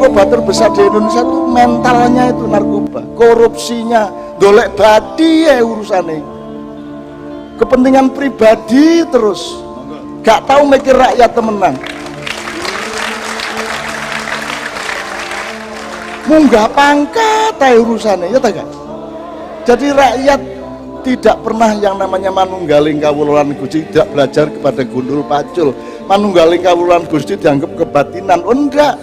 narkoba terbesar di Indonesia itu mentalnya itu narkoba, korupsinya, golek badi ya urusannya, kepentingan pribadi terus, gak tahu mikir rakyat temenan. Munggah pangkat aja urusannya, ya tak? Jadi rakyat tidak pernah yang namanya manunggaling kawulan Gusti, tidak belajar kepada gundul pacul. Manunggaling kawulan Gusti dianggap kebatinan. Oh enggak,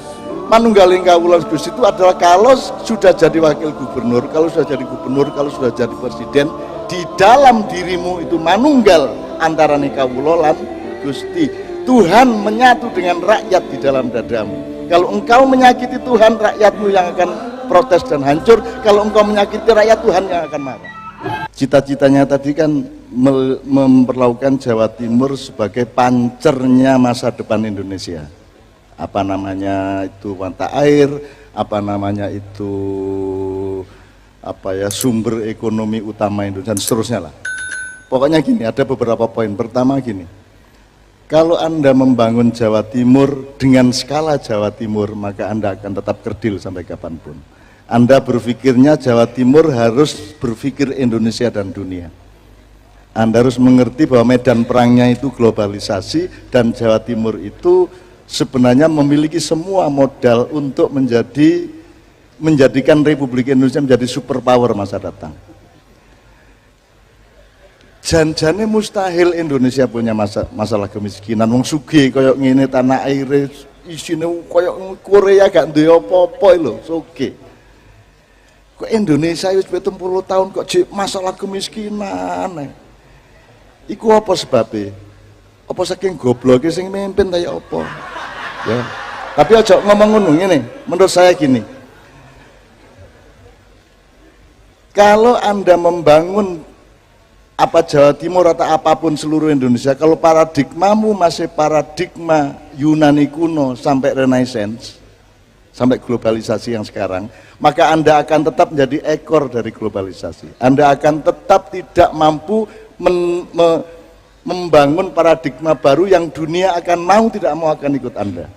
manunggaling kawulan Gusti itu adalah kalau sudah jadi wakil gubernur, kalau sudah jadi gubernur, kalau sudah jadi presiden, di dalam dirimu itu manunggal antara kawulan Gusti. Tuhan menyatu dengan rakyat di dalam dadamu. Kalau engkau menyakiti Tuhan, rakyatmu yang akan protes dan hancur. Kalau engkau menyakiti rakyat, Tuhan yang akan marah. Cita-citanya tadi kan memperlakukan Jawa Timur sebagai pancernya masa depan Indonesia. Apa namanya itu mata air, apa namanya itu sumber ekonomi utama Indonesia dan seterusnya lah. Pokoknya gini, ada beberapa poin. Pertama gini, kalau Anda membangun Jawa Timur dengan skala Jawa Timur, maka Anda akan tetap kerdil sampai kapanpun. Anda berpikirnya Jawa Timur harus berpikir Indonesia dan dunia. Anda harus mengerti bahwa medan perangnya itu globalisasi, dan Jawa Timur itu sebenarnya memiliki semua modal untuk menjadikan Republik Indonesia menjadi superpower masa datang. Janjane mustahil Indonesia punya masalah kemiskinan. Wong sugih koyok ngene, tanah air isine koyok Korea gak duwe apa-apa lho, sugih. Kok Indonesia wis 70 tahun kok masalah kemiskinan. Iku apa sebabnya? Apa saking gobloke sing mimpin ta ya apa? Ya. Tapi aja ngomong ngono ngene, menurut saya gini. Kalau Anda membangun apa Jawa Timur atau apapun seluruh Indonesia, kalau paradigmamu masih paradigma Yunani kuno sampai Renaissance, sampai globalisasi yang sekarang, maka Anda akan tetap menjadi ekor dari globalisasi. Anda akan tetap tidak mampu membangun paradigma baru yang dunia akan mau tidak mau akan ikut Anda.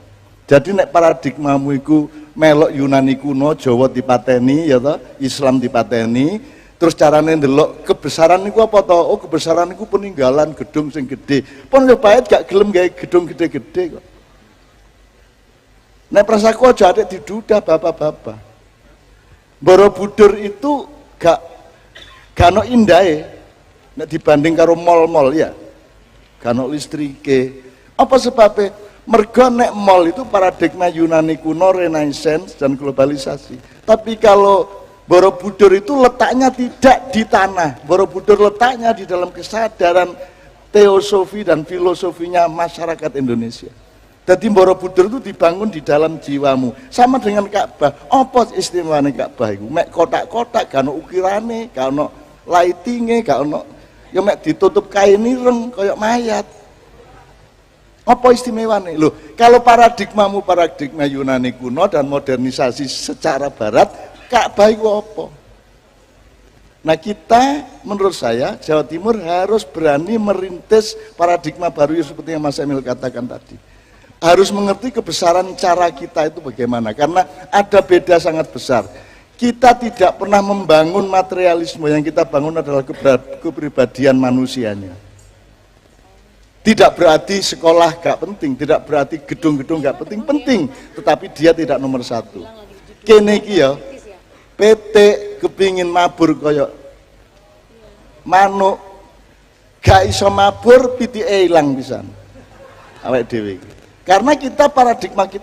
Jadi nek paradigmamu itu melok Yunani kuno, Jawa dipateni, ya toh, Islam dipateni. Terus caranya ndelok kebesaran niku apa toh? Oh, kebesaran niku peninggalan gedung sing gede. Pun yo bae gak gelem gawe gedung gede-gede kok. Nek prasaku aja adek didudah bapak-bapak. Borobudur itu gak ono indahe nek dibanding karo mall-mall ya. Gak ono listrike. Apa sebabnya? Mergo nek mall itu paradigma Yunani kuno, Renaissance dan globalisasi. Tapi kalau Borobudur itu letaknya tidak di tanah. Borobudur letaknya di dalam kesadaran teosofi dan filosofinya masyarakat Indonesia. Jadi Borobudur itu dibangun di dalam jiwamu. Sama dengan Ka'bah. Apa istimewanya Ka'bah itu? Mek kotak-kotak, gak ono ukirane, gak ono lightinge, gak ono, ya mek ditutup kain ireng kayak mayat. Apa istimewanya? Loh, kalau paradigmamu paradigma Yunani kuno dan modernisasi secara barat, Ka'bah itu apa? Nah kita, menurut saya, Jawa Timur harus berani merintis paradigma baru seperti yang Mas Emil katakan tadi. Harus mengerti kebesaran cara kita itu bagaimana, karena ada beda sangat besar. Kita tidak pernah membangun materialisme, yang kita bangun adalah kepribadian manusianya. Tidak berarti sekolah gak penting, tidak berarti gedung-gedung gak penting, tetapi dia tidak nomor satu. Kene iki ya, PT kepingin mabur koyok manuk, gak iso mabur, PTA ilang pisan awake dhewe. Karena kita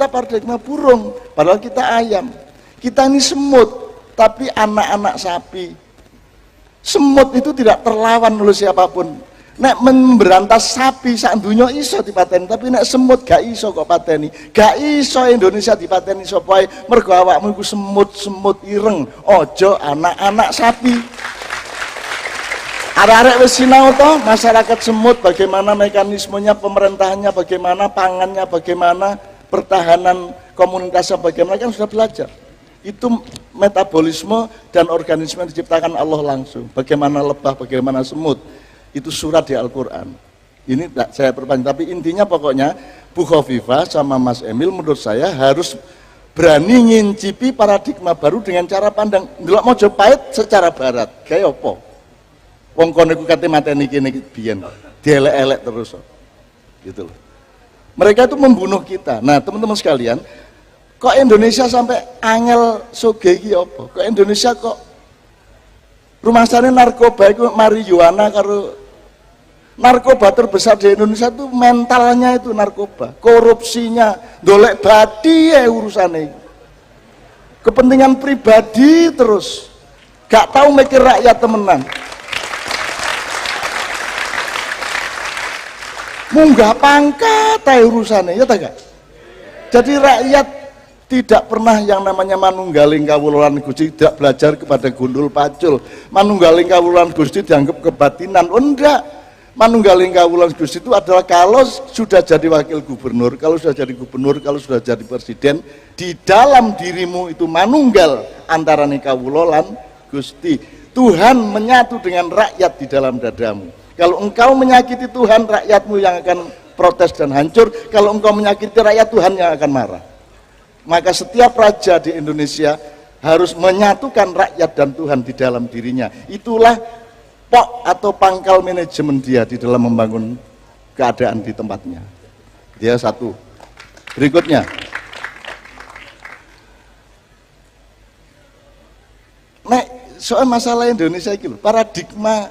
paradigma burung, padahal kita ayam. Kita ini semut, tapi anak-anak sapi. Semut itu tidak terlawan oleh siapapun. Nek memberantas sapi sak donya iso dipateni, tapi nek semut gak iso kok pateni. Gak iso Indonesia dipateni sapa ae, mergo awakmu iku semut ireng, ojo anak-anak sapi. Arek-arek wis sinau to masyarakat semut, bagaimana mekanismenya, pemerintahannya bagaimana, pangannya bagaimana, pertahanan komunitasnya bagaimana, kan sudah belajar. Itu metabolisme dan organisme yang diciptakan Allah langsung. Bagaimana lebah, bagaimana semut. Itu surat di Al-Quran. Ini saya perpanjang, tapi intinya pokoknya Bu Khofifah sama Mas Emil menurut saya harus berani ngincipi paradigma baru dengan cara pandang ndelok Mojopahit secara barat. Kayak apa? Wong kono iku kate mateni kene biyen dielek-elek terus. Gitu loh. Mereka itu membunuh kita. Nah, teman-teman sekalian, kok Indonesia sampai angel soge iki apa? Kok Indonesia kok rumasane narkoba itu marijuana karo narkoba terbesar di Indonesia itu mentalnya itu narkoba, korupsinya, dolek badi ya urusannya. Kepentingan pribadi terus, gak tahu mikir rakyat temenan. Munggah pangkat urusannya, ya tak? Jadi rakyat tidak pernah yang namanya manunggaling kawulolan Gusti, tidak belajar kepada gundul pacul. Manunggaling kawulolan Gusti dianggap kebatinan. Oh enggak, manunggaling kawulolan Gusti itu adalah kalau sudah jadi wakil gubernur, kalau sudah jadi gubernur, kalau sudah jadi presiden, di dalam dirimu itu manunggal antara kawulolan Gusti. Tuhan menyatu dengan rakyat di dalam dadamu. Kalau engkau menyakiti Tuhan, rakyatmu yang akan protes dan hancur. Kalau engkau menyakiti rakyat, Tuhan yang akan marah. Maka setiap raja di Indonesia harus menyatukan rakyat dan Tuhan di dalam dirinya. Itulah pok atau pangkal manajemen dia di dalam membangun keadaan di tempatnya. Dia satu. Berikutnya, soal masalah Indonesia itu paradigma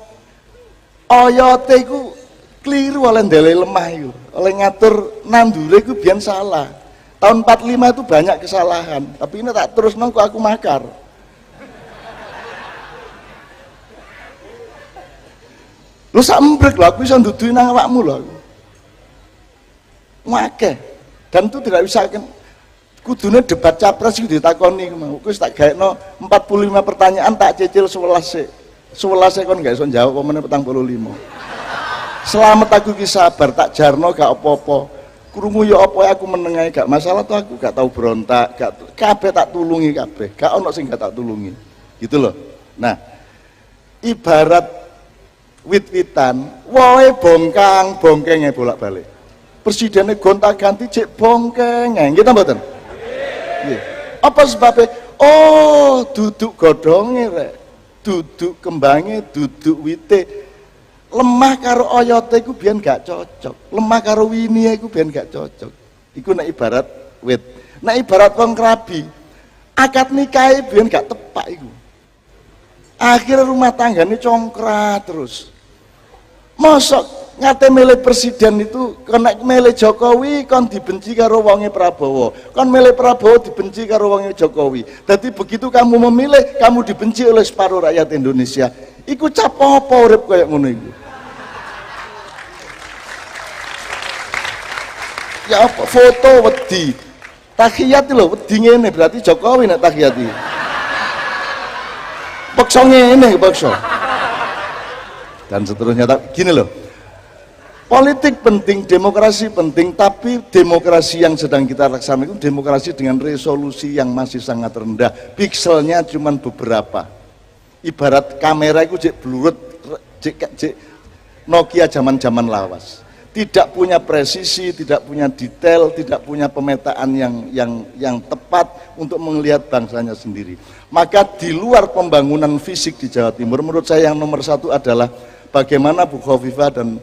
oyote iku keliru oleh ndelai lemah itu, oleh ngatur nandure itu biar salah. Tahun 45 itu banyak kesalahan, tapi ini tak terus nongko aku makar. Lu sak embrek lho, aku bisa nduduin nang awakmu lho. Ngake. Dan itu tidak bisa kan. Kudune debat capres itu ditakoni mau. Aku tak gaekno 45 pertanyaan tak cicil 11 sik. 11 kon gak iso jawab apa meneh 45. Selamat aku ki sabar tak jarno gak apa-apa. Krungu ya apa aku menengahi gak masalah tuh aku gak tahu berontak, gak kabeh tak tulungi kabeh. Gak ono sing gak tak tulungi. Gitu loh. Nah, ibarat wit-witan, woe bongkang-bongkenge bolak-balik. Presidennya gonta-ganti cek bongkeng, nggih ta mboten? Nggih. Apa sebabnya? Oh, duduk godhonge rek. Duduk kembange, duduk wite. Lemah karo oyote iku biyen gak cocok. Lemah karo winie iku biyen gak cocok. Iku nek ibarat wit. Nek ibarat wong krabi, akad nikahe biyen gak tepak iku. Akhirnya rumah tanggane congkrat terus. Mosok ngate milih presiden itu kon nek milih Jokowi kon dibenci karo wonge Prabowo, kon milih Prabowo dibenci karo wonge Jokowi. Jadi begitu kamu memilih, kamu dibenci oleh separuh rakyat Indonesia. Iku cap apa urip kayak ngono iku? Ya apa foto wedi. Tahiyat lho wedi ngene berarti Jokowi nek tahiyat iki. Paksa ngene paksa. Dan seterusnya. Gini loh, politik penting, demokrasi penting, tapi demokrasi yang sedang kita laksanakan itu demokrasi dengan resolusi yang masih sangat rendah, pikselnya cuma beberapa. Ibarat kamera itu cek blurut, cek Nokia zaman-zaman lawas, tidak punya presisi, tidak punya detail, tidak punya pemetaan yang tepat untuk melihat bangsanya sendiri. Maka di luar pembangunan fisik di Jawa Timur, menurut saya yang nomor satu adalah bagaimana Bu Khofifah dan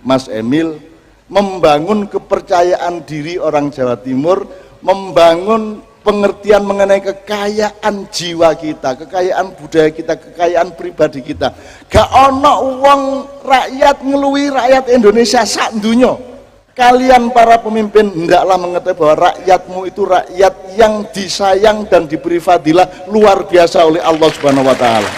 Mas Emil membangun kepercayaan diri orang Jawa Timur, membangun pengertian mengenai kekayaan jiwa kita, kekayaan budaya kita, kekayaan pribadi kita. Gak ono uang rakyat ngeluhi rakyat Indonesia sak dunya. Kalian para pemimpin hendaklah mengetahui bahwa rakyatmu itu rakyat yang disayang dan diberi fadilah luar biasa oleh Allah Subhanahu wa taala.